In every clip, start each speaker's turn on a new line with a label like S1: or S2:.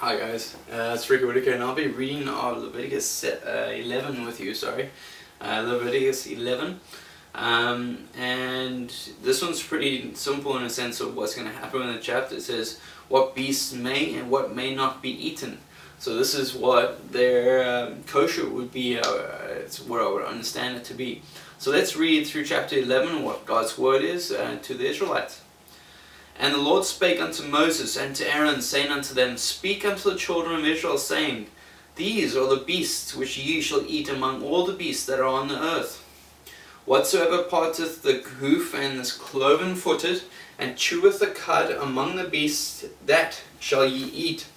S1: Hi guys, it's Ricky Whitaker and I'll be reading Leviticus 11 with you, Leviticus 11. And this one's pretty simple in a sense of what's going to happen in the chapter. It says what beasts may and what may not be eaten. So this is what their kosher would be, it's what I would understand it to be. So let's read through chapter 11 what God's word is to the Israelites. And the Lord spake unto Moses and to Aaron, saying unto them, Speak unto the children of Israel, saying, These are the beasts which ye shall eat among all the beasts that are on the earth. Whatsoever parteth the hoof and is cloven-footed, and cheweth the cud among the beasts, that shall ye eat.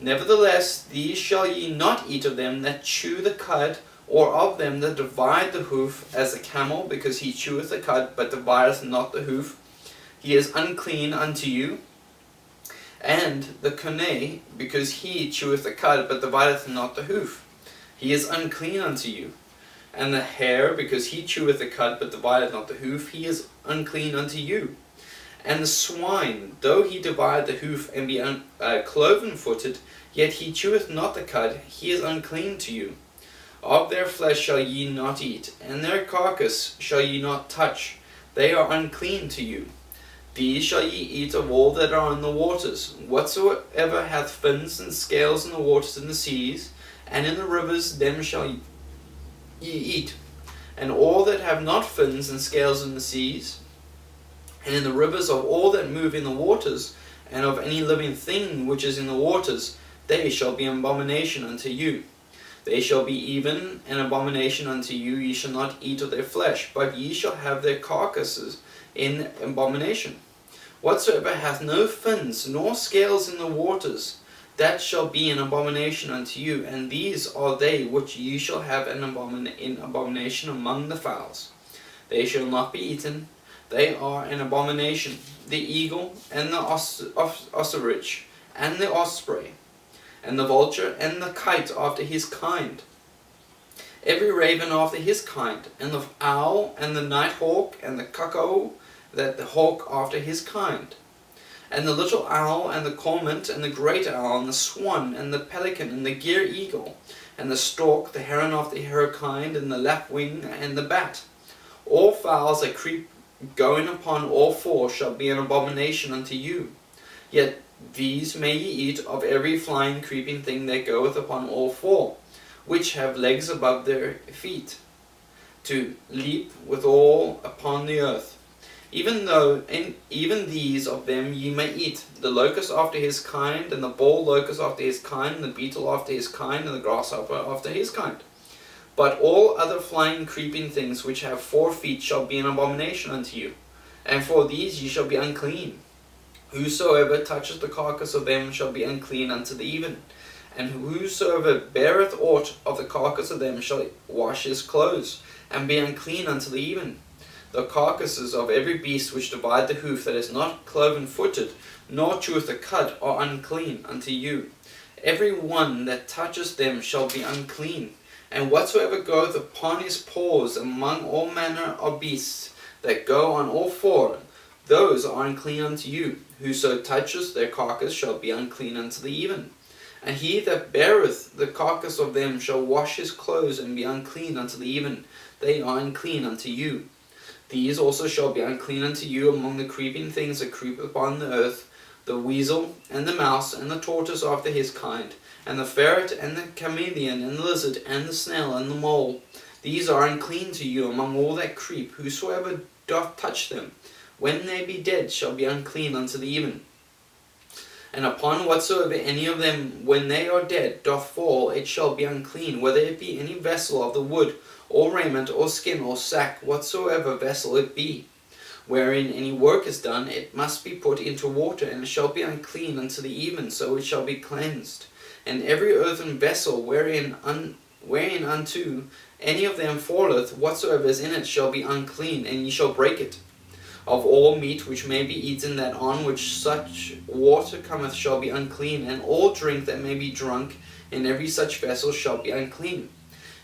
S1: Nevertheless, these shall ye not eat of them that chew the cud, or of them that divide the hoof, as the camel, because he cheweth the cud, but divideth not the hoof. He is unclean unto you. And the coney, because he cheweth the cud, but divideth not the hoof. He is unclean unto you. And the hare, because he cheweth the cud, but divideth not the hoof, he is unclean unto you. And the swine, though he divide the hoof and be cloven-footed, yet he cheweth not the cud, he is unclean to you. Of their flesh shall ye not eat, and their carcass shall ye not touch. They are unclean to you. These shall ye eat of all that are in the waters. Whatsoever hath fins and scales in the waters in the seas, and in the rivers, them shall ye eat. And all that have not fins and scales in the seas, and in the rivers of all that move in the waters, and of any living thing which is in the waters, they shall be an abomination unto you. They shall be even an abomination unto you. Ye shall not eat of their flesh, but ye shall have their carcasses in abomination. Whatsoever hath no fins nor scales in the waters, that shall be an abomination unto you, and these are they which ye shall have in abomination among the fowls. They shall not be eaten, they are an abomination: the eagle, and the ostrich, and the osprey, and the vulture, and the kite after his kind, every raven after his kind, and the owl, and the night hawk, and the cuckoo, that the hawk after his kind, and the little owl, and the cormorant, and the great owl, and the swan, and the pelican, and the gier eagle, and the stork, the heron after her kind, and the lapwing, and the bat. All fowls that creep going upon all four shall be an abomination unto you. Yet these may ye eat of every flying creeping thing that goeth upon all four, which have legs above their feet, to leap withal upon the earth. Even these of them ye may eat, the locust after his kind, and the ball locust after his kind, and the beetle after his kind, and the grasshopper after his kind. But all other flying creeping things which have 4 feet shall be an abomination unto you, and for these ye shall be unclean. Whosoever toucheth the carcass of them shall be unclean unto the even, and whosoever beareth aught of the carcass of them shall wash his clothes, and be unclean unto the even. The carcasses of every beast which divide the hoof that is not cloven-footed, nor cheweth the cud, are unclean unto you. Every one that toucheth them shall be unclean. And whatsoever goeth upon his paws among all manner of beasts that go on all 4, those are unclean unto you. Whoso toucheth their carcass shall be unclean unto the even. And he that beareth the carcass of them shall wash his clothes and be unclean unto the even. They are unclean unto you. These also shall be unclean unto you among the creeping things that creep upon the earth, the weasel, and the mouse, and the tortoise after his kind, and the ferret, and the chameleon, and the lizard, and the snail, and the mole. These are unclean to you among all that creep. Whosoever doth touch them, when they be dead, shall be unclean unto the even. And upon whatsoever any of them, when they are dead, doth fall, it shall be unclean, whether it be any vessel of the wood, or raiment, or skin, or sack, whatsoever vessel it be. Wherein any work is done, it must be put into water, and it shall be unclean unto the even, so it shall be cleansed. And every earthen vessel wherein unto any of them falleth, whatsoever is in it shall be unclean, and ye shall break it. Of all meat which may be eaten, that on which such water cometh shall be unclean, and all drink that may be drunk in every such vessel shall be unclean.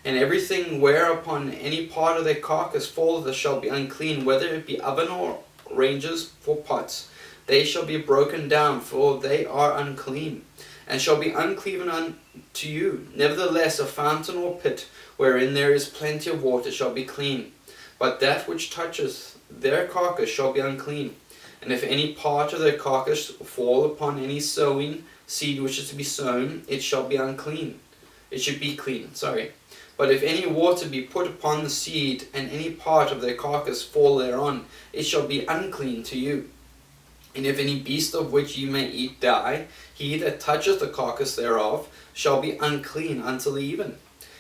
S1: And everything whereupon any part of their carcass falleth shall be unclean, whether it be oven or ranges for pots. They shall be broken down, for they are unclean. and shall be unclean unto you. Nevertheless, a fountain or pit, wherein there is plenty of water, shall be clean. But that which toucheth their carcass shall be unclean. And if any part of their carcass fall upon any sowing seed which is to be sown, it shall be unclean. It should be clean, But if any water be put upon the seed, and any part of their carcass fall thereon, it shall be unclean to you. And if any beast of which ye may eat die, he that toucheth the carcass thereof shall be unclean until the even.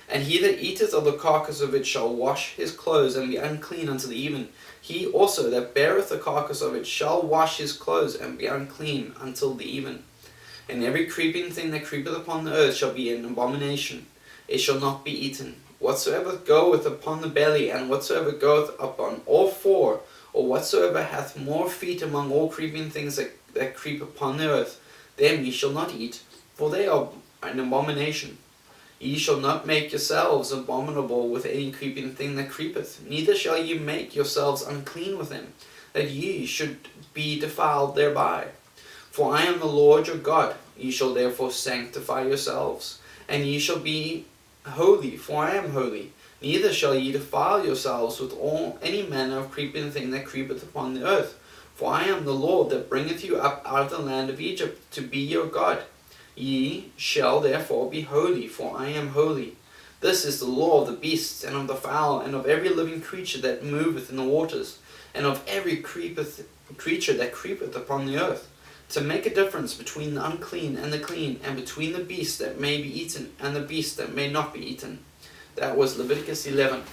S1: And he that eateth of the carcass of it shall wash his clothes, and be unclean until the even. He also that beareth the carcass of it shall wash his clothes, and be unclean until the even. And every creeping thing that creepeth upon the earth shall be an abomination. It shall not be eaten. Whatsoever goeth upon the belly, and whatsoever goeth upon all four, or whatsoever hath more feet among all creeping things that creep upon the earth, them ye shall not eat, for they are an abomination. Ye shall not make yourselves abominable with any creeping thing that creepeth, neither shall ye make yourselves unclean with them, that ye should be defiled thereby. For I am the Lord your God. Ye shall therefore sanctify yourselves, and ye shall be holy, for I am holy. Neither shall ye defile yourselves with any manner of creeping thing that creepeth upon the earth. For I am the Lord that bringeth you up out of the land of Egypt, to be your God. Ye shall therefore be holy, for I am holy. This is the law of the beasts, and of the fowl, and of every living creature that moveth in the waters, and of every creature that creepeth upon the earth, to make a difference between the unclean and the clean, and between the beast that may be eaten and the beast that may not be eaten. That was Leviticus 11.